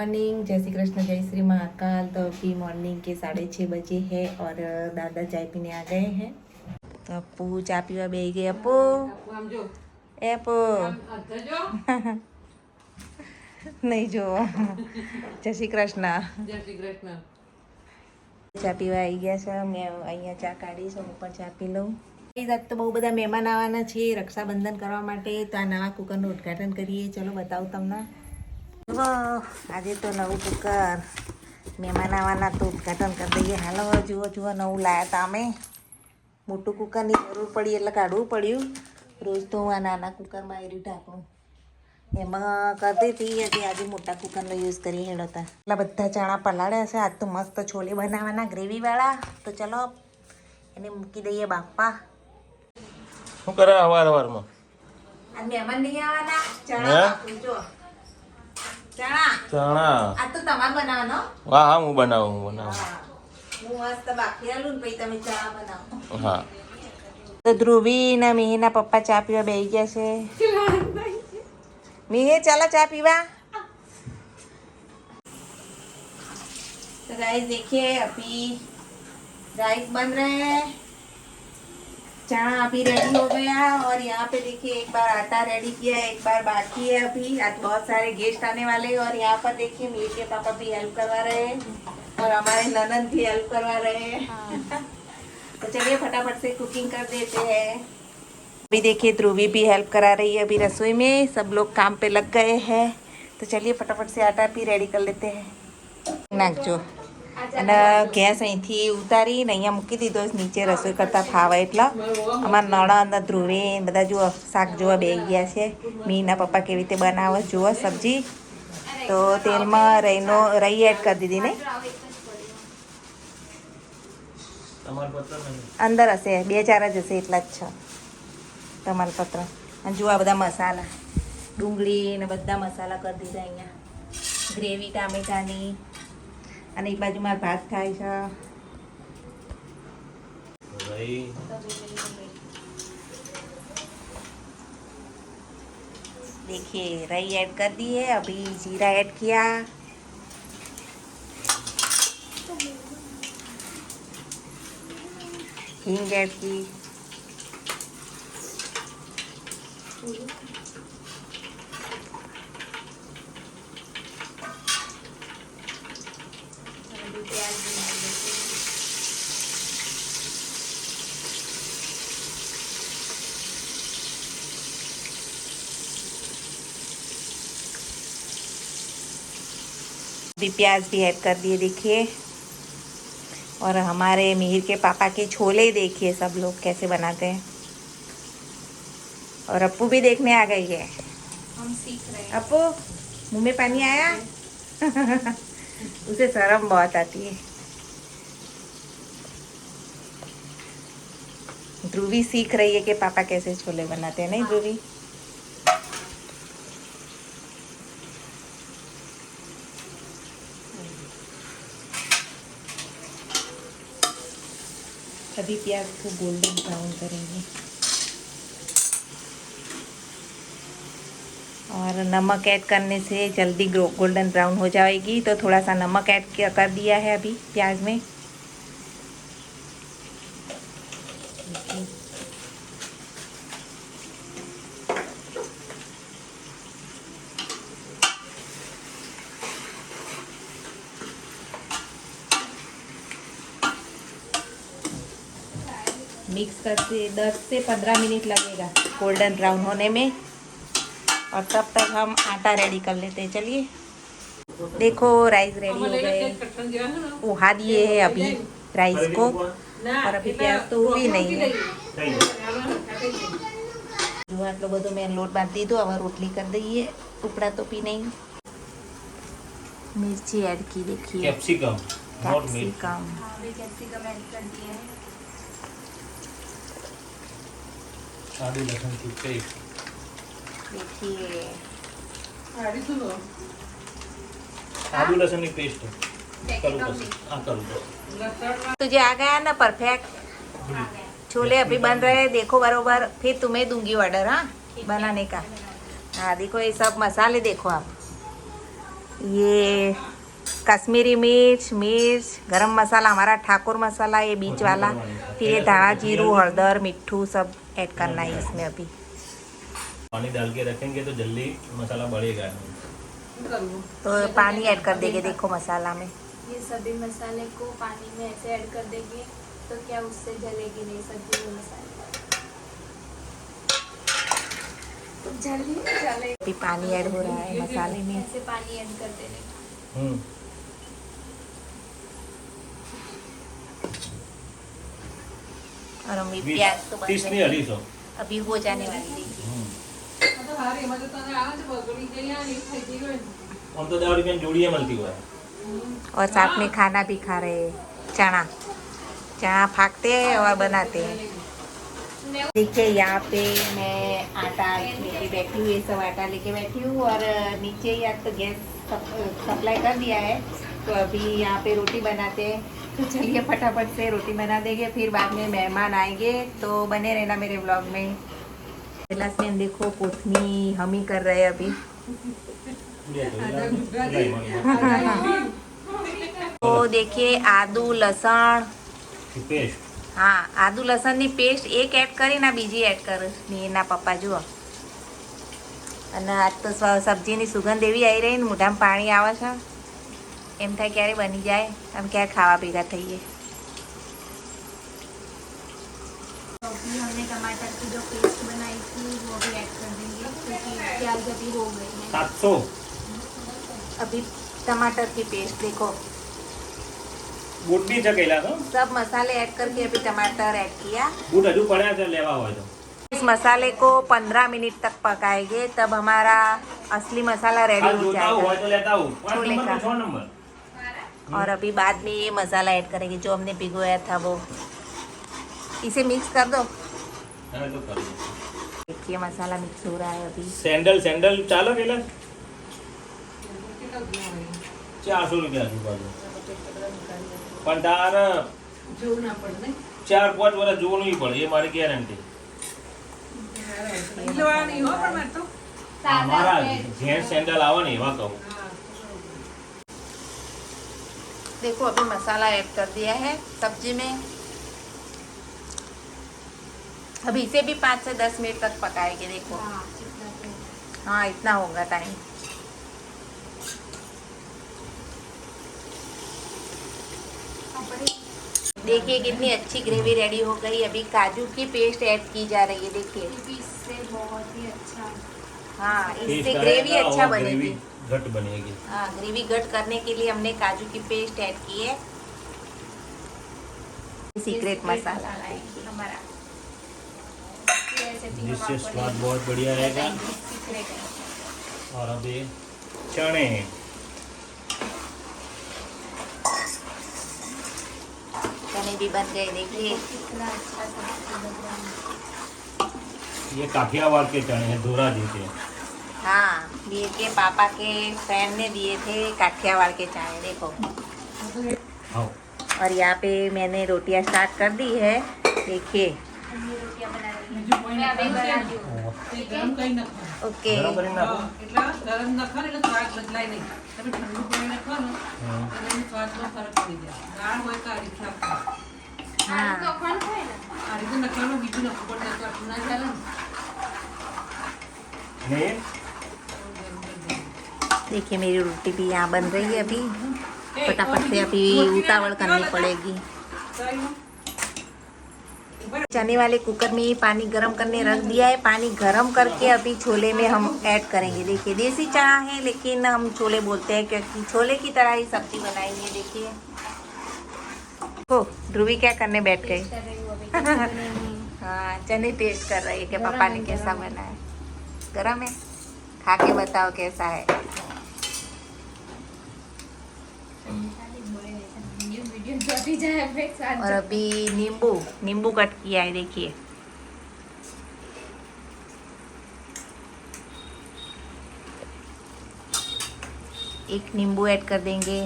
Morning, जय श्री कृष्ण, जय श्री महाकाल। तो अभी मॉर्निंग के 6:30 बजे है और दादा चाय पीने आ गए हैं। तो अप्पू चाय पीवा बेही गए। अप्पू ए अप्पू नहीं जो जय श्री कृष्ण। ચા પીવા આવી ગયા છે. મેં અહીંયા ચા કાઢી છે, હું પણ ચા પી લઉં. આજ તો બહુ બધા મહેમાન આવવાના છે રક્ષાબંધન કરવા માટે. તો આ નવા કુકરનું ઉદ્ઘાટન કરીએ. ચલો બતાવું તમને. આજે તો નવું કુકર મહેમાન આવવાના તો ઉદ્ઘાટન કરી દઈએ. હાલો જુઓ જુઓ, નવું લાયા હતા અમે. મોટું કુકરની જરૂર પડી એટલે કાઢવું પડ્યું. રોજ તો હું આ નાના કુકરમાં એરી ઢાંકું એમાં કરતી હતી. હતી આજે મોટા કુકરનો યુઝ કરી હેડતા. એટલા બધા ચણા પલાળ્યા છે. આજ તો મસ્ત છોલે બનાવવાના ગ્રેવીવાળા. તો ચલો એને મૂકી દઈએ બાપા. શું કરે અવારમાં? આ મહેમાન નહીં આવવાના. ચણા જો ચણા આ તો તમારે બનાવવાનો. હા હા, હું બનાવું હું મસ્ત બાકી આલું ને પછી તમે ચા બનાવો. હા. તો ધ્રુવી ને મિહીના પપ્પા ચા પીવા બેસી ગયા છે. मिहे चला चाय पीवा. तो गाइस देखिए अभी राइस बन रहे हैं. चना अभी रेडी हो गया और यहाँ पे देखिए एक बार आटा रेडी किया है, एक बार बाकी है. अभी आज बहुत सारे गेस्ट आने वाले हैं और यहाँ पर देखिए मीर के पापा भी हेल्प करवा रहे हैं और हमारे ननद भी हेल्प करवा रहे हैं. तो चलिए फटाफट से कुकिंग कर देते हैं. अभी देखिए ध्रुवी भी हेल्प करा रही है अभी रसोई में. सब लोग काम पे लग गए हैं. तो चलिए फटाफट से आटा भी रेडी कर लेते हैं. નાખજો અને ગેસ અહીંથી ઉતારીને અહીંયા મૂકી દીધો. નીચે રસોઈ કરતા ફાવે એટલે અમારા નણંદ ધ્રુવી બધા જુઓ શાક જોવા બેસી ગયા છે. મીના પપ્પા કેવી રીતે બનાવે જુઓ સબ્જી. તો તેલમાં રઈ એડ કરી દીધી ને અંદર હશે 2-4 જ હશે એટલા જ છે તમાલપત્ર. અને જુઓ આ બધા મસાલા ડુંગળી ને બધા મસાલા કરી દીધા અહીંયા. ગ્રેવી ટામેટાની. અને એક બાજુ મારા ભાત થાય છે. देखिए रई ऐड कर दी है. अभी जीरा ऐड किया. हींग ऐड की. अभी प्याज भी ऐड कर दिए देखिए. और हमारे मिहिर के पापा के छोले देखिए सब लोग कैसे बनाते हैं. और अप्पू भी देखने आ गई है. हम सीख रहे हैं. अप्पू मुंह में पानी आया. उसे शर्म बहुत आती है. ध्रुवी सीख रही है कि पापा कैसे छोले बनाते हैं. नहीं ध्रुवी? अभी प्याज को गोल्डन ब्राउन करेंगे. और नमक ऐड करने से जल्दी गोल्डन ब्राउन हो जाएगी. तो थोड़ा सा नमक ऐड कर दिया है अभी प्याज में. मिक्स करते 10 से 15 मिनट लगेगा गोल्डन ब्राउन होने में. और तब तक हम आटा रेडी कर लेते हैं. चलिए देखो राइस रेडी हो गए. उहा दिए है अभी राइस को. और अभी प्याज तो भी नहीं है. जो आटलो બધો મેં લોટ બાંધી દીધો. હવે રોટલી कर દઈએ. ટુકડા तो पी नहीं. मिर्ची ऐड की देखिए. कैप्सिकम कैप्सिकम कैप्सिकम ऐड कर दिए हैं. आदू लहसुन की पेस्ट देखिए. आदू लहसुन की पेस्ट करूँ बस. हाँ करूँ बस. तुझे आ गया ना परफेक्ट. छोले अभी बन रहे हैं देखो बरोबर. फिर तुम्हें दूंगी ऑर्डर. हाँ बनाने का. हाँ देखो ये सब मसाले देखो आप. ये कश्मीरी मिर्च, गरम मसाला हमारा ठाकुर मसाला, ये बीच वाला, फिर ये धाना जीरू हल्दर मिट्ठू सब ऐड करना है इसमें अभी। पानी डाल के रखेंगे तो जल्दी मसाला बढ़ेगा। तो पानी ऐड कर देंगे देखो मसाला में। ये सभी मसाले को पानी में ऐसे ऐड कर देंगे तो क्या उससे जलेगी नहीं सब्जी में मसाले, तो जल्दी जले। अभी पानी ऐड हो रहा है मसाले में। ऐसे पानी ऐड कर देने। और अभी प्याज तो बन 30 गई। नहीं 250। अभी हो जाने वाली है। हम तो 10 रुपया जोड़ी है मिलती हुआ है। और साथ में खाना भी खा रहे हैं, चना फाकते हैं और बनाते हैं। देखिए यहाँ पे मैं आटा लेके बैठी हूँ, ये सब आटा लेके बैठी हूँ और नीचे या तो गैस सप्लाई कर दिया है, तो अभी यहाँ पे रोटी बनाते हैं। तो चलिए फटाफट से रोटी बना देंगे, फिर बाद में मेहमान आएंगे, तो बने रहना मेरे ब्लॉग में। गिलास में देखो कोथमी हम ही कर रहे हैं अभी। तो देखिए आदू लसण पेस्ट, हाँ આદુ લસણની પેસ્ટ એક એડ કરીને બીજી એડ કર ની એના પપ્પા જુઓ। અને આજ તો સબ્જીની સુગંધ એવી આવી રહી ને મોઢામાં પાણી આવે છે, એમ થાય ક્યારે બની જાય, આમ ક્યારે ખાવા ભેગા થઈએ। तो अभी हमने टमाटर की जो पेस्ट बनाई थी वो भी ऐड कर देंगे क्योंकि प्याज अभी हो गई है। 700। अभी टमाटर की पेस्ट देखो, बूट नहीं चकेला तो सब मसाले ऐड करके अभी टमाटर ऐड किया। बूट हजू पड़ा है लेवा हुआ तो इस मसाले को 15 मिनट तक पकाएंगे, तब हमारा असली मसाला रेडी आज हो जोता हूँ जाएगा। तो लेता हूँ 5 छोले नंबर का। तो 6 नंबर। और अभी बाद में ये मसाला ऐड करेंगे जो हमने भिगोया था वो, इसे मिक्स कर दो। अरे तो कर दो। देखिए मसाला मिक्स हो रहा है अभी। सैंडल चालो केला 400 रुपया आजूबाजू, પણ તારે 4-5 વર્ષ જોવું નહીં પડે, એ મારી ગેરંટી। અમારા જેન્ટ સેન્ડલ આવે ને એવા કહું। देखो अभी मसाला ऐड कर दिया है सब्जी में, अभी इसे भी 5 से 10 मिनट तक पकाएंगे। देखो हाँ, जितना तो। हाँ इतना होगा टाइम। देखिए कितनी अच्छी ग्रेवी रेडी हो गई। अभी काजू की पेस्ट ऐड की जा रही है, देखिए। ये भी इससे बहुत ही अच्छा। हाँ इससे टेस्ट ग्रेवी आएगा अच्छा और बनेगी। ग्रेवी घट बनेगी। हाँ ग्रेवी गट करने के लिए हमने काजू की पेस्ट ऐड की है। सीक्रेट मसाला है हमारा, ये रेसिपी हम जिससे आपको स्वाद नहीं बहुत बढ़िया रहेगा। बताएंगे, सीक्रेट है। और अभी चने, चने भी बन गए देखिए। कितना अच्छा सब्जी लग रहा है। ये काठियावाड़ के चने हैं, धोरा जी के। हाँ ये के पापा के फ्रेंड ने दिए थे काठियावाड़ के चाय, देखो। हाँ और यहाँ पे मैंने रोटियाँ स्टार्ट कर दी है, देखिए। हम ये रोटियां बना रही हैं। मैं अभी बना रही हूँ, ठीक है। ओके गरम કરીને नाखो। એટલા ગરમ નખો ને એટલે સ્વાદ બદલાય નહીં, તમે ઠંડુ પાણી નખો ને એટલે એનો સ્વાદમાં ફરક પડી જાય। દાળ હોય તો આ રીતે નાખો, हाँ तो कौन खाएगा? આ રીતે નખવાનું, બીજું નખવું પડે તો આટલું ના ચાલે ને। नहीं देखिए मेरी रोटी भी यहाँ बन रही है अभी। फटाफट से अभी उतावल करनी पड़ेगी। चने वाले कुकर में पानी गरम करने रख दिया है। पानी गरम करके अभी छोले में हम ऐड करेंगे। देखिए देसी चना है लेकिन हम छोले बोलते हैं क्योंकि छोले की तरह ही सब्जी बनाएंगे। देखिए ओ ध्रुवी क्या करने बैठ गई। कर रही हूँ अभी, कैसे बनेगी। हाँ चने टेस्ट कर रही है कि गरम पापा है, ने कैसा गरम है। बनाया। गरम है, खा के बताओ कैसा है। ये वीडियो जोती जाए अपने साथ। और अभी नींबू कट किया है, देखिए। एक नींबू ऐड कर देंगे।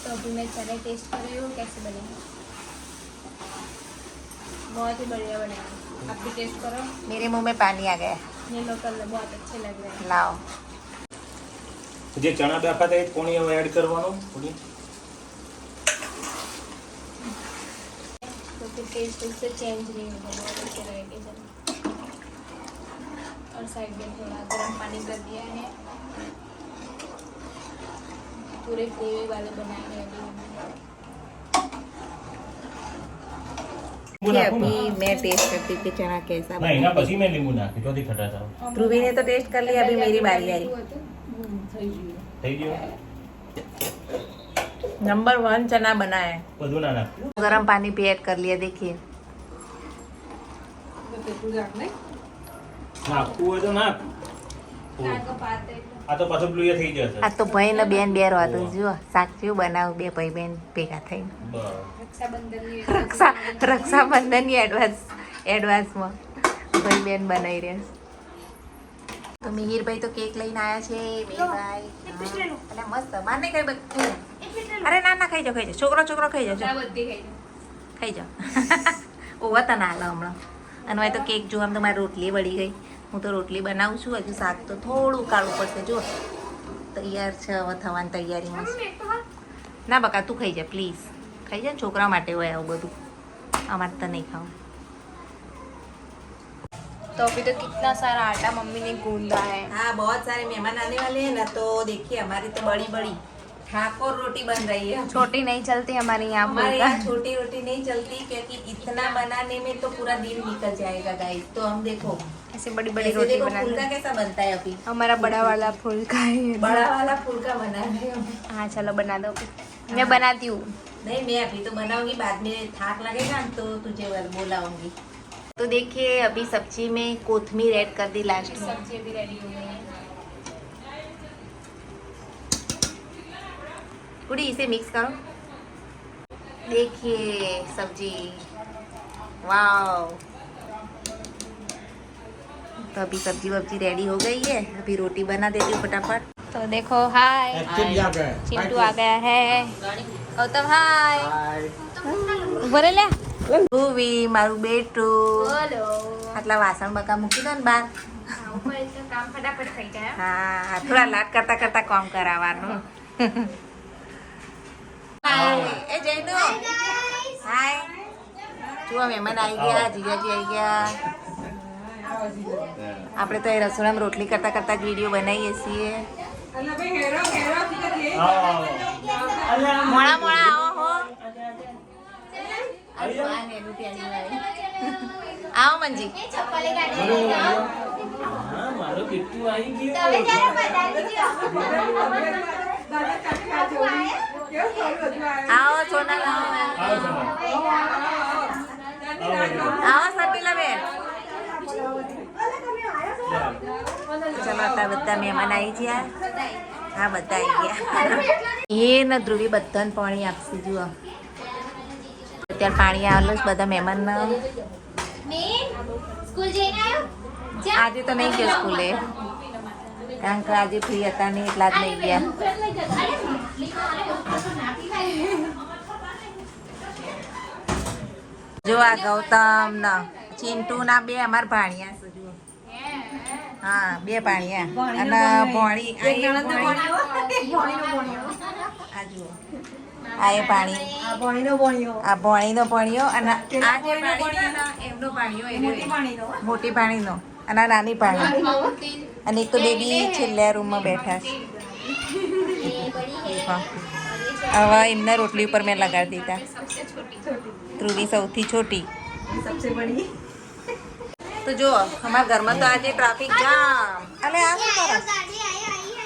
तो अभी मैं चने टेस्ट कर रही हूँ कैसे बनेगा। बहुत ही बढ़िया बना है। आप भी टेस्ट करो। मेरे मुंह में पानी आ गया। येलो कलर बहुत अच्छे लग रहे हैं। लाओ જે ચણા બાફા હતા એ કોણી હવે એડ કરવાનો થોડી तो फिर टेस्ट उससे चेंज नहीं होगा, बहुत अच्छे रहेंगे जब। और साइड में थोड़ा गर्म पानी कर दिया है। पूरे ग्रेवी वाले बनाएंगे अभी हम। લીંબુ कि નાખું ને अभी मैं टेस्ट करती थी चना कैसा ના એના પછી મેં લીંબુ નાખ્યું ચોથી ખટાશ આવે ध्रुवी ने तो टेस्ट कर लिया, अभी मेरी बारी आई। થઈ ગયું नंबर 1 चना बना है। બધું ના નાખ્યું गरम पानी भी ऐड कर लिया, देखिए। નાખવું હોય તો નાખ આ તો પાછું પેલું એ થઈ જશે આ તો ભાઈ ને બેન બે હતું, જુઓ સાચું બનાવું, બે ભાઈ બેન ભેગા થઈને બસ रक्षाबंधन ये રક્ષાબંધન ની એડવાન્સમાં ભાઈ બેન બનાવી રહ્યા છે। તો મિહિરભાઈ તો કેક લઈને આયા છે। મિહિરભાઈ એટલે મસ્ત માને કઈ બધું, અરે ના ના ખાઈ જાઓ છોકરો ખાઈ જાઓ, क्या बोलती है? ખાઈ જાઓ ઓવા તને હાલ હમણાં। અને હવે તો કેક જો આમ તો મારી રોટલી વળી ગઈ, હું તો રોટલી બનાવું છું, હજુ શાક તો થોડું કાઢવું પડશે। જો તૈયાર છે, હવે થવાની તૈયારીમાં છે। ના બકા તું ખાઈ જા પ્લીઝ, ખાઈ જા ને, છોકરા માટે હોય આવું બધું, અમારે તો નહીં ખાવું। तो अभी तो कितना सारा आटा मम्मी ने गूंदा है। हाँ बहुत सारे मेहमान आने वाले हैं ना, तो देखिए हमारी तो बड़ी बड़ी ठाकुर रोटी बन रही है। छोटी नहीं चलती हमारे यहाँ हमारे फुल्का। यहाँ छोटी रोटी नहीं चलती, क्योंकि इतना बनाने में तो पूरा दिन निकल जाएगा गाइस। तो हम देखो ऐसे बड़ी बड़ी ऐसे रोटी देखो बनाते फुल्का हैं। कैसा बनता है अभी, हमारा बड़ा वाला फुल्का है ये। बड़ा वाला फुल्का बना रहे हैं हम। हाँ चलो बना दो, मैं बनाती हूँ। नहीं मैं अभी तो बनाऊंगी, बाद में थाक लगेगा ना तो तुझे बुलाऊंगी। तो देखिए अभी सब्जी में कोथमीर ऐड कर दी लास्ट में। सब्जी भी रेडी हो गई है। थोड़ी इसे मिक्स करो, देखिए सब्जी, वाव। तो अभी सब्जी वब्जी रेडी हो गई है, अभी रोटी बना देती हूँ फटाफट। तो देखो हाय, चिंटू आ गया है। गौतम हाय, बोले ले ભૂવી મારું બેટું, बोलो। આટલા વાસણ બકા મૂકી દો ને બાર। ऊपर इसका काम फटाफट થઈ જાય। હા થોડા લાડ કરતા કરતા કામ કરાવવાનું। હાય એ જયનુ હાય, જુઓ મહેમાન આવી ગયા, જીજાજી આવી ગયા। આપણે તો એ રસોડામાં રોટલી કરતા કરતા જ વિડીયો બનાવીએ છીએ। મોડા મોડા આવો હો, आओ मंजी। હા મારો કેટલું આવી ગયું आओ सोना लाओ, આવો સમય आओ सतीला बेन। चलो आता બધા મહેમાન આવી ગયા। હા બધા આવી ગયા। એ ને ધ્રુવી બધાને પાણી આપશે, જુઓ અત્યારે પાણી આવેલું છે બધા મહેમાનને। स्कूल જઈને આવ્યો? આજે તો નહીં ગયો સ્કૂલે, કારણ કે આજે ફ્રી હતા નહીં એટલા જ નહીં ગયા। જો આ ગૌતમ ના ચિંટુ ના બે અમાર ભાણિયા છે, જુઓ। હા બે ભાણિયા અને ભોણી, આ એ ભોણી, આ જુઓ આ એ પાણી, આ ભોણીનો ભોણિયો, અને આ જે પાણી છે ને એમનો પાણીઓ, મોટી પાણીનો, અને આ નાની પાણી, અને એક તો બેબી છેલ્લે રૂમમાં બેઠા છે। હવે એમને રોટલી ઉપર મેં લગાડી દીધા। ધ્રુવી સૌથી छोटी, सबसे बड़ी। तो जो हमारे घर में तो आज ट्रैफिक जाम। अरे आ શું કરો?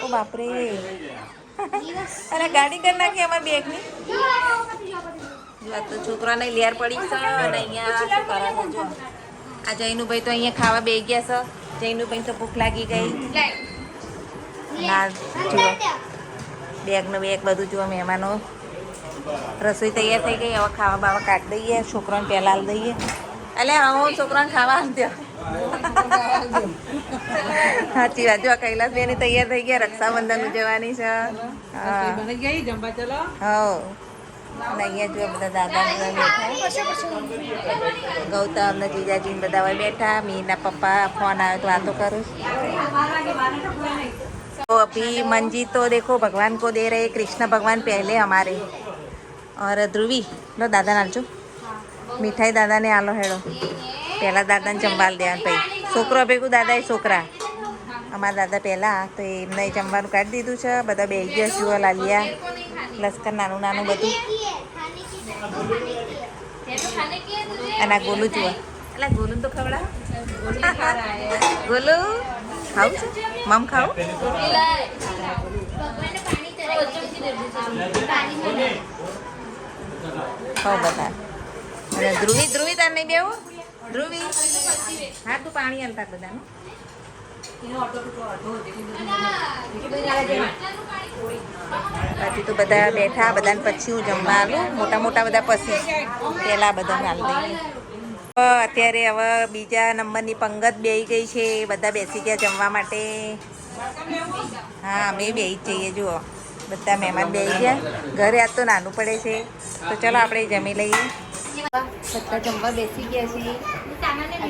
ઓ બાપ રે, અરે ગાડી કરી નાખી અમારી બેગ ની। જો તો છોકરાને લેર પડી છે, અને અહીંયા શું કરે છે જો આ જૈનુભાઈ તો અહીંયા ખાવા બેસી ગયા છે। જૈનુભાઈ તો ભૂખ લાગી ગઈ। ના જુઓ બેગનું બેગ બધું જુઓ, મહેમાનો રસોઈ તૈયાર થઈ ગઈ, હવે ખાવા બાવા કાઢી દઈએ, છોકરાને પહેલા હાલ દઈએ। એટલે હું છોકરાને ખાવા હાલ દો। સાચી વાત, જો કૈલાસ બેની તૈયાર થઈ ગયા, રક્ષાબંધન ઉજવવાની છે। બની ગઈ જમવા ચલો। હો અને અહીંયા જો બધા દાદા બેઠા ગૌતમ ને જીજાજી બધા હવે બેઠા મીના પપ્પા फोन आया तो बातों करूँ तो अभी मंजी तो देखो भगवान को दे रहे कृष्ण भगवान पहले हमारे और ध्रुवी लो दादा नाचो मिठाई दादा ने आलो हेड़ो पहला दादा ने जमवाल दे भाई छोकरो भेगू दादा ए छोकरा અમારા દાદા પહેલાં તો એમને જમવાનું કાઢી દીધું છે બધા બે ગયા જુઓ લાલિયા લશ્કર નાનું નાનું બધું અને આ ગોલું જુઓ એટલે ગોલું તો ખવડાવ ગોલું ખાવું છે મમ ખાવું ખાવ બધા અને ધ્રુવી ધ્રુવી તાર નહીં બેવું ધ્રુવી હા તું પાણી હાલતા બધાનું પછી તો બધા બેઠા બધાને પછી હું જમવા આવું મોટા મોટા બધા પછી પેલા બધાને હાલ દઈએ અત્યારે હવે બીજા નંબરની પંગત બેસી ગઈ છે બધા બેસી ગયા જમવા માટે હા અમે બેસી જ જઈએ જુઓ બધા મહેમાન બેસી ગયા ઘરે આજ તો નાનું પડે છે તો ચલો આપણે જમી લઈએ બધા જમવા બેસી ગયા છીએ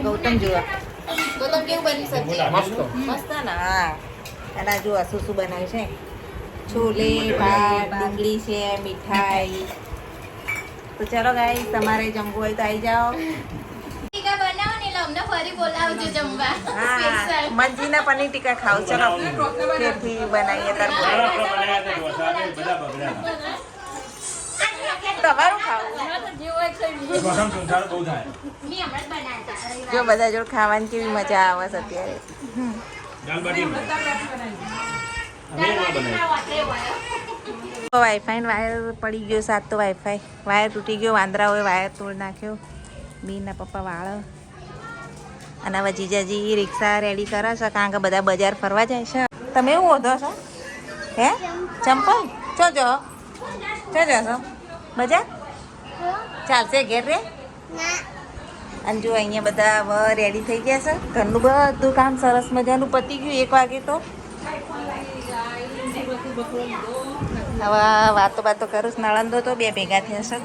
ગૌતમ જુઓ ગૌતમ કેવું બની સબ્જી મસ્ત ને હા અને આ જુઓ શું શું બનાવ્યું છે છોલે ભાત ડુંગળી છે મીઠાઈ તો ચલો ગાઈસ તમારે જમવું હોય તો આવી જાઓ હા મંજીના પનીર ટીકા ખાવ ચલો ફેરથી બનાવીએ તમારું ખાવું જો બધા જોડે ખાવાની કેવી મજા આવે છે અત્યારે વાઈફાઈ વાયર પડી ગયો સાત તો વાઈફાઈ વાયર તૂટી ગયો વાંદરાઓએ વાયર તોડી નાખ્યો મીના પપ્પા વાળ અને હવે જીજાજી રિક્ષા રેડી કરે છે કારણ કે બધા બજાર ફરવા જાય છે તમે એવું ઓધો છો હે ચંપલ ચો જો છો બજાર ચાલશે ઘેર રે અને જો અહીંયા બધા હવે રેડી થઈ ગયા છે ઘરનું બધું કામ સરસ મજાનું પતી ગયું 1 વાગે તો હવે વાતો કરું છું નળંદો તો બે ભેગા થયા છે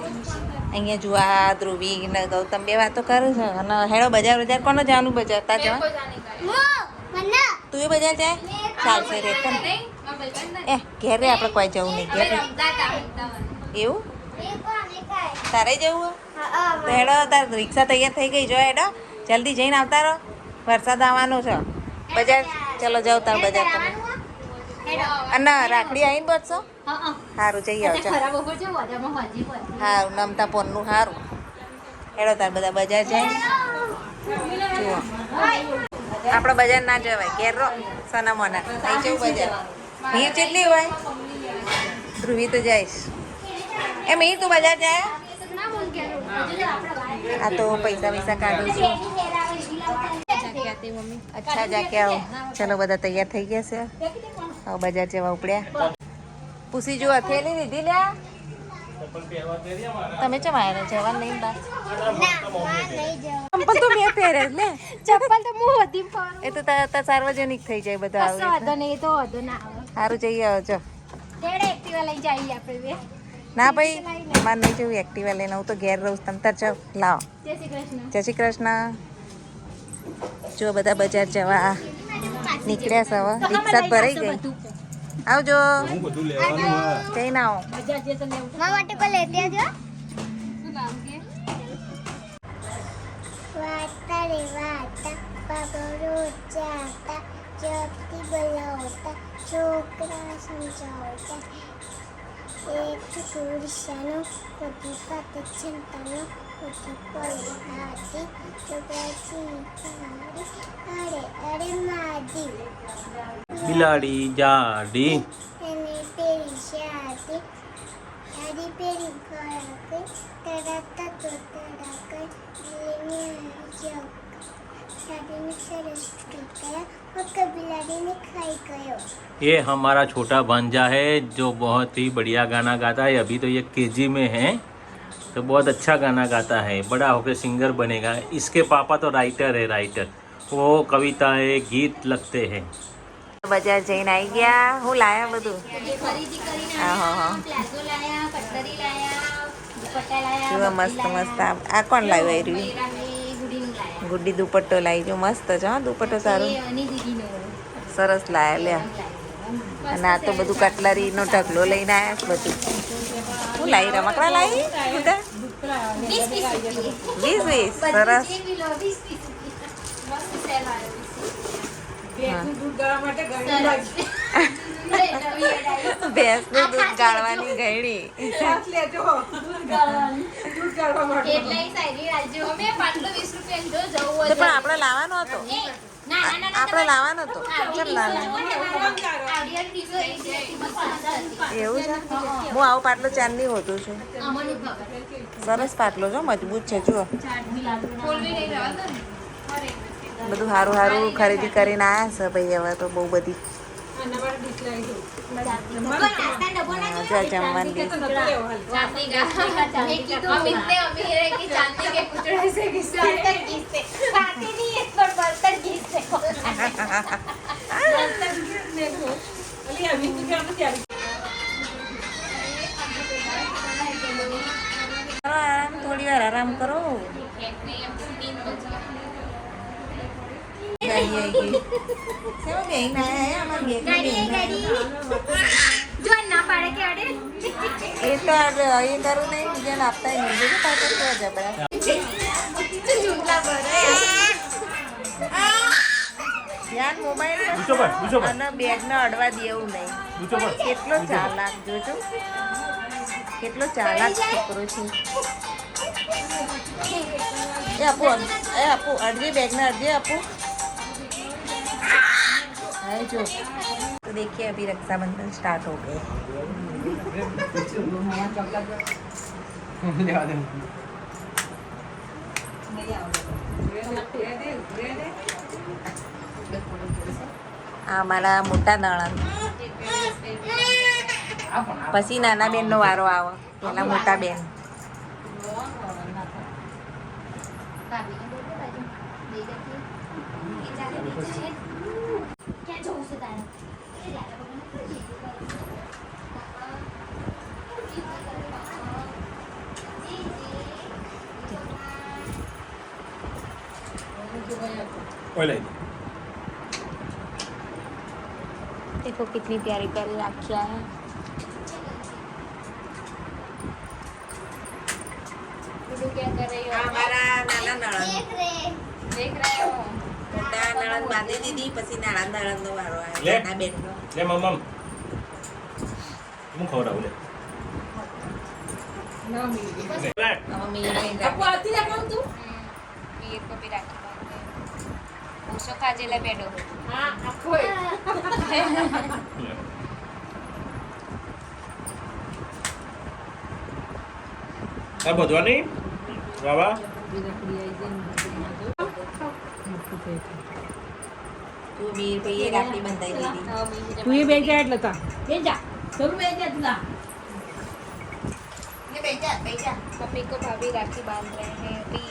અહીંયા જો આ ધ્રુવી ને ગૌતમ બે વાતો કરું છે અને હેડો બજાર કોને જવાનું બજાર તા જવા તું એ બજાર જાય ચાલશે રે એ ઘેર રે આપણે કોઈ જવું નહીં ઘેર એવું તારે જવું તો હેડો તાર રિક્ષા તૈયાર થઈ ગઈ જો હેડો જલ્દી જઈને આવતા રહો વરસાદ આવવાનો છે બજાર ચલો જાઓ તાર બજાર તમે અને રાખડી આવીને બચશો સારું જઈ આવો સારું નમતા પોનનું સારું હેડો તાર બધા બજાર જાય જુઓ આપણે બજાર ના જવાય ઘેર રો સના મોના અહીં જવું બજાર ભીડ કેટલી હોય ધ્રુવી તો જઈશ એ મીર તું બજાર જાય આ તો પૈસા કાઢું છું અચ્છા જાકે આવો ચલો બધા તૈયાર થઈ ગયા છે હવે બજાર જવા ઉપડ્યા પૂછી જો થેલી લીધી લ્યા તમે ચમ આવ્યા જવા નહીં બા ચંપલ તો મેં પહેરે લે ચપ્પલ તો હું હતી એ તો સાર્વજનિક થઈ જાય બધા આવે વાંધો નહીં તો વાંધો ના આવે સારું જઈએ આવો જો એક્ટિવા લઈ જઈએ આપણે બે ના ભાઈ મારે નહીં જવું એક્ટિવા લઈને હું તો ઘેર રહું તમતાર જાવ લાવો જય શ્રી કૃષ્ણ જય શ્રી કૃષ્ણ જો બધા બજાર જવા નીકળ્યા છે હવે રિક્ષા ભરાઈ ગઈ આવજો જઈને આવો મારા માટે કોઈ લેતી આવજો શું નામ કે વાતા રે વાતા પગરો ચાતા જપતી બોલાવતા છોકરા સમજાવતા એક પુરુષનો પ્રતિપાત ચિંતનો પ્રતિપલ હાથી ચોકરાચી અરે અરે માદી બિલાડી જાડી એને પેરી શાદી આડી પેરી ખરાક તરત તો તરક લેને જો શાદીને સરસ ગયા ફક્ત બિલાડીને ખાઈ ગયો ये हमारा छोटा भांजा है जो बहुत ही बढ़िया गाना गाता है अभी तो ये केजी में है तो बहुत अच्छा गाना गाता है बड़ा होकर सिंगर बनेगा इसके पापा तो राइटर है राइटर वो कविताएं गीत लगते हैं બજાર જઈને આવી ગયા હું લાયા બધું ખરીદી કરીને હા, હા, હા. પ્લાઝો લાયા કટલરી લાયા દુપટ્ટા લાયા, જો મસ્ત મસ્ત આ કોણ લાવ્યું એ રહ્યું મેરાની ગુડીનું લાયા. ગુડ્ડી દુપટ્ટો લાવી જો મસ્ત છે હા દુપટ્ટો સારું એ અની દીદીનો. સરસ લાયા લ્યા અને આ તો બધું કટલરીનો ઢગલો લઈને આવ્યા છે બધું હું લાવી રમકડા લાવી ગુડા 20 રૂપિયા. 20 સરસ જેવી લો 20 રૂપિયા. મસ્ત સેલ આવ્યો. ભેંસનું દૂધ ગાળવા માટે ગળ્યું લાગશે. ભેંસનું દૂધ ગાળવાની ગયડી ભેંસ લેજો. દૂધ ગાળવા માટે. કેટલાય સારી રાજ્યો અમે પાટલો 20 રૂપિયા જો જવું તો હોય પણ આપણે લાવવાનો હતો એ, ના ના ના આપણે લાવવાનો હતો કેમ ના લાવ્યો? આવડિયાની ડીશો એક જેટલી બસ પાછળ હતી. એવું છે હું આવો પાટલો ચાંદની હોતું છું અમને ખબર. સરસ પાટલો છો મજબૂત છે જુઓ ખોલવી નહીં રહેવા દો ને. બધું સારું સારું ખરીદી કરીને આવ્યા છે ભાઈ હવે તો બહુ બધી આના માટે ડીશ લાવી દઉં. નાસ્તાનો ડબ્બો ના જો આ જમવાની કે તો નતો લેવો હાલ. चांदी का मैं कीधु अमित ने अभी है कि चांदी के कुचड़े से बर्तन घिसते खाते नहीं है पर बर्तन घिसते અલી આ વીસ રૂપિયા નથી આવી. કરો આરામ થોડી વાર આરામ કરો ગાડી આવી ગઈ કેવો બેન આયા અમારી गाड़ी है गाड़ी जो ना पाड़े के अड़े એ તો એ કરું નહીં બીજાને આપતા નહીં બીજું પાછળ તો જબરા झूला भरे યાર મોબાઈલ બીજો પર અને બેગને અડવા દેવું નહીં કેટલો ચાલાક જોજો કેટલો ચાલાક છોકરો છે એ આપો અડજે બેગને અડજે આપો हाय जो तो देखिए अभी रक्षाबंधन स्टार्ट हो गए આ મારા મોટા નણંદ પછી નાના બેનનો વારો આવે પેલા મોટા બેન क्या जो उसे तारा देखो कितनी प्यारी प्यारी राखियाँ हैं क्या कर रही આ મારા નાના નણંદ देख रहे हो મોટા નણંદ બાંધી દીધી પછી નાના નણંદનો વારો આવ્યો લે. નાના બેનનો લે મમ્મ હું ખવડાવું લે ના મિલી. લે. હવે મીરાને આપો આરતી રાખવાનું તું. वीर को भी राखी बांधते उसो काजेला पेडो હા આપો એ. આ બધવા નહીં બાબા તું વીર ભાઈએ રાખડી બંધાઈ દીધી તું એ બે જા એટલે તા બે જા તમે બે જા તું ને બેજા બેજા मम्मी को भाभी राखी बांध रहे हैं अभी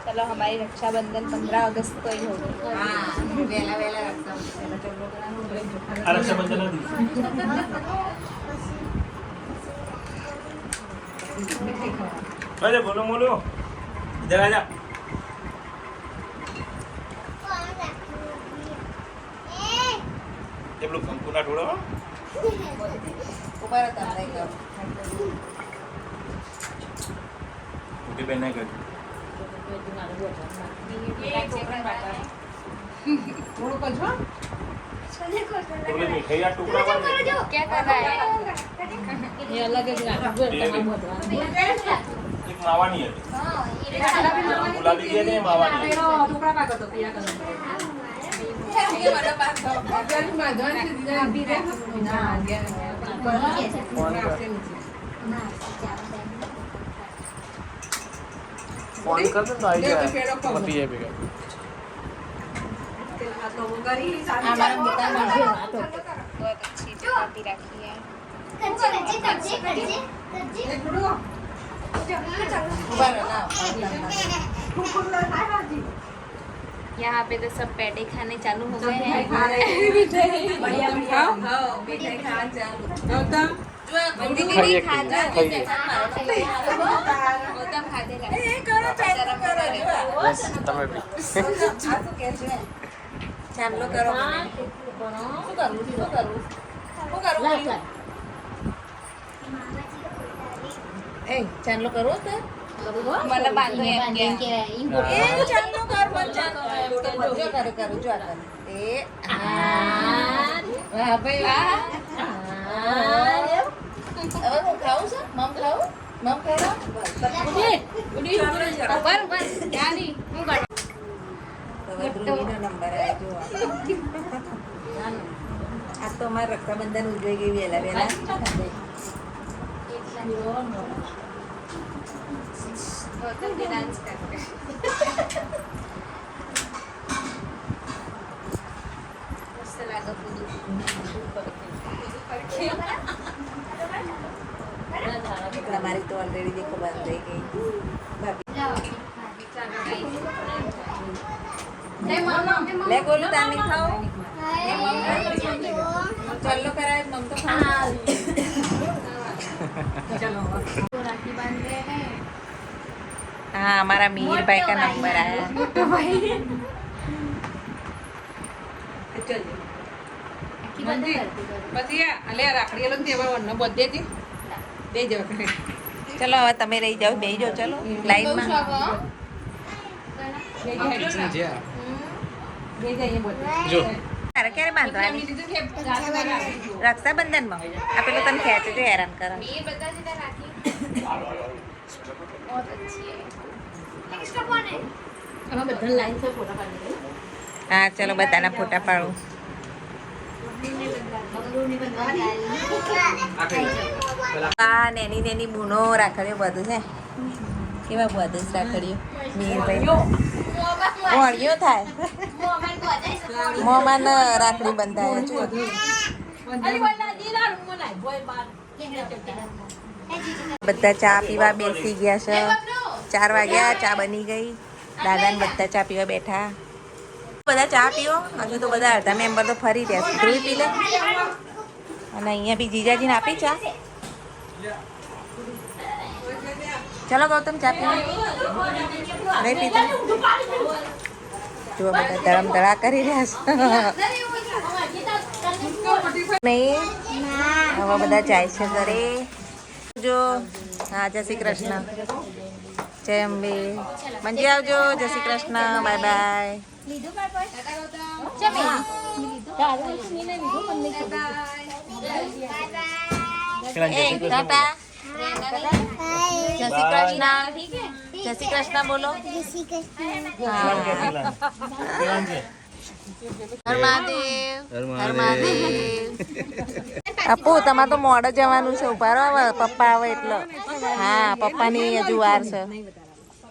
चलो हमारी रक्षाबंधन 15 अगस्त को ही हो गई હા વેલા વેલા રક્ષાબંધન આ રક્ષાબંધન ના દિવસે અરે બોલો બોલો इधर आ जा ये लोग कंकु ना ढोड़ो ઉપર હતા નહીં કર उठी बहन कर થોડું કજો बोले मिठाई या टुकड़ा वाले क्या कर रहा है એ અલગ જ રાખો તમામ બધું एक मावानी है गुलाबी के नहीं मावानी है ટુકડા પાકો તો પિયા કરો અત્યારે માધવાન છે દીધા આપી દે ના फोन कर दो तो आई जाए पति है बेगा અમારા મોટા નણંદ बहुत अच्छी जो भाभी राखी है ઉપર ના यहाँ पे तो सब पेड़े खाने चालू हो गए हैं बढ़िया बढ़िया હા મીઠાઈ ખાવા ચાલુ ગૌતમ ખાઈએ ખાઈએ બસ તમે બી ચાંદલો કરો મને. એ ચાંદલો કરવો તો મને બાંધો એમ કે એ ચાંદલો કર મને ચાંદલો જો કરે કરું જો કરે એ વાહ ભાઈ હવે હું ખાવું છે મમ ખાવું મમ ખાવું હવે ધ્રુવીનો નંબર આવ્યો જો આ તો અમારે રક્ષાબંધન ઉજવાઈ ગઈ વહેલા વહેલા ડાન્સ કરે મસ્ત લાગે પૂરું તમારી તો ઓલરેડી દેખો બંધ થઈ ગઈ ભાભી લે ગોલું તાર નહીં ખાઓ ચાલો કરાય મમ તો ખાઓ राखी बांध रहे हैं हाँ हमारा मीरभाई का नंबर आया राखी बांध પછી અલે રાખડી લઈને દેવા વણનો બધે થી દે જો चलो હવે તમે રહી જાઓ બેહી જાઓ ચલો લાઈનમાં દે જઈએ બધે જો તારે ક્યારે બાંધવાની રક્ષાબંધનમાં આ પેલું તને ખેંચે જો હેરાન કરે ये बता देता राखी बहुत अच्छी है इसका कौन है हमें बदल लाइन से फोटो पानी है હા ચલો બધાના ફોટા પાડું આ નેની નેની બૂનો રાખડીઓ બધું છે કેવા બધું જ રાખડીઓ મીરભાઈ વણ્યો થાય મોમાં રાખડી બંધાય જો બધા ચા પીવા બેસી ગયા છે 4 વાગ્યા ચા બની ગઈ દાદાને બધા ચા પીવા બેઠા બધા ચા પીવો હજુ તો બધા અડધા મેમ્બર તો ફરી રહ્યા ધ્રુવી પી લે અને અહીંયા બી જીજાજીને આપી ચા ચલો ગૌતમ ચા પીવા નહીં પીતા જો બધા ધરમ ધડા કરી રહ્યા છે નહીં હવે બધા જાય છે ઘરે જો હા જય શ્રી કૃષ્ણ જય અંબે મંજી આવજો જય શ્રી કૃષ્ણ બાય બાય ટાટા જય શ્રી કૃષ્ણ જય શ્રી કૃષ્ણ બોલો હર મહાદેવ હર મહાદેવ આપુ તમારે તો મોડે જવાનું છે ઉભા રહો પપ્પા આવે એટલે હા પપ્પાની હજુ વાર છે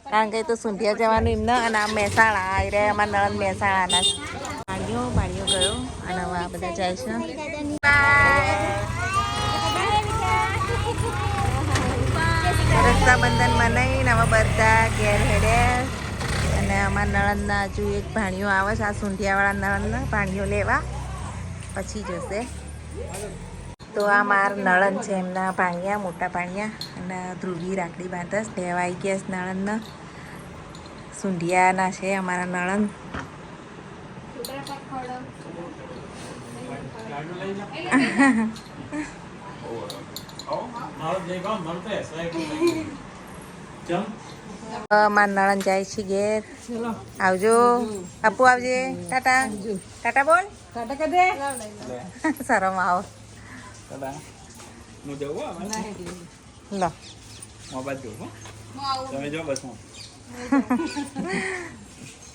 કારણ કે તો સુંઢિયા જવાનું એમને અને આ મહેસાણા આવી રહ્યા અમારા નણંદ મહેસાણાના બાળીઓ ગયો અને હવે આ બધા જાય છે રક્ષાબંધન મનાઈને હવે બધા ઘેર હેડ્યા અને અમારા નણંદના હજુ એક ભાણીઓ આવે છે આ સુંઢિયાવાળા નણંદના ભાણીઓ લેવા પછી જશે તો આ માર નણંદ છે એમના ભાણિયા મોટા ભાણિયા અને ધ્રુવી રાખડી બાંધસ લેવા આવી ગયા છે નણંદના સુંઢિયાના છે અમારા નણંદ મારા નણંદ જાય છે ઘેર આવજો આપુ આવજે ટાટા ટાટા બોલ કાટા કદે શરમ આવો હું જવું લો મોબાઈલ જોઉં તમે જો બસ હું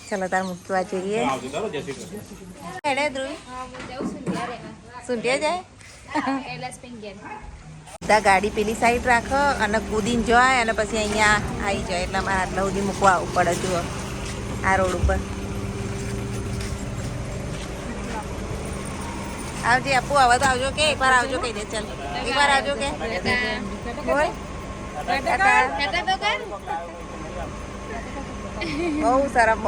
ચલો તાર મૂકવા જઈએ આવજો ચાલો જય શ્રી કૃષ્ણ હેડે ધ્રુવી સુંઢિયા જાય બધા ગાડી પેલી સાઈડ રાખો અને કૂદીને જાય અને પછી અહીંયા આવી જાય એટલે અમારે આટલા સુધી મૂકવા આવવું પડે જુઓ આ રોડ ઉપર આવજે આપુ હવે તો આવજો કે એકવાર આવજો કહી દે ચાલ એકવાર આવજો કે બોલ બહુ સરસ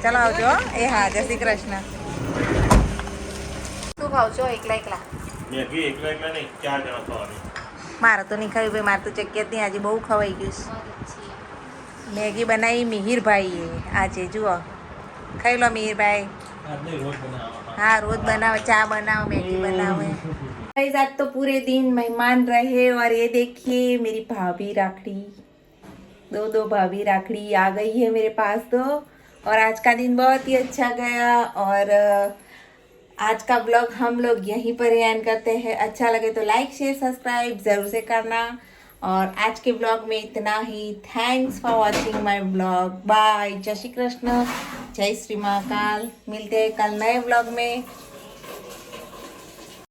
ચાલો આવજો એ હા જય શ્રી કૃષ્ણ શું ખાવ છો એકલા મેગી એકલા નહીં 4 જણા ખાવાની મારે તો નહીં ખાવી ભાઈ, મારે તો ચક્કિયાત નહીં, આજે બહુ ખવાઈ ગયું છે. बहुत अच्छी है. મેગી બનાવી મિહિરભાઈએ આજે, જુઓ ખાઈ લો મિહિરભાઈ. हाँ रोज बनाओ, चाय बनाओ, मैगी बनाओ. गाइस आज तो पूरे दिन मेहमान रहे और ये देखिए मेरी भाभी राखड़ी, दो भाभी राखड़ी आ गई है मेरे पास तो. और आज का दिन बहुत ही अच्छा गया और आज का ब्लॉग हम लोग यहीं पर ही एंड करते हैं. अच्छा लगे तो लाइक शेयर सब्सक्राइब ज़रूर से करना. और आज के ब्लॉग में इतना ही. Thanks for watching my blog. Bye. जय श्री कृष्ण, जय श्री महाकाल. मिलते हैं कल नए ब्लॉग में.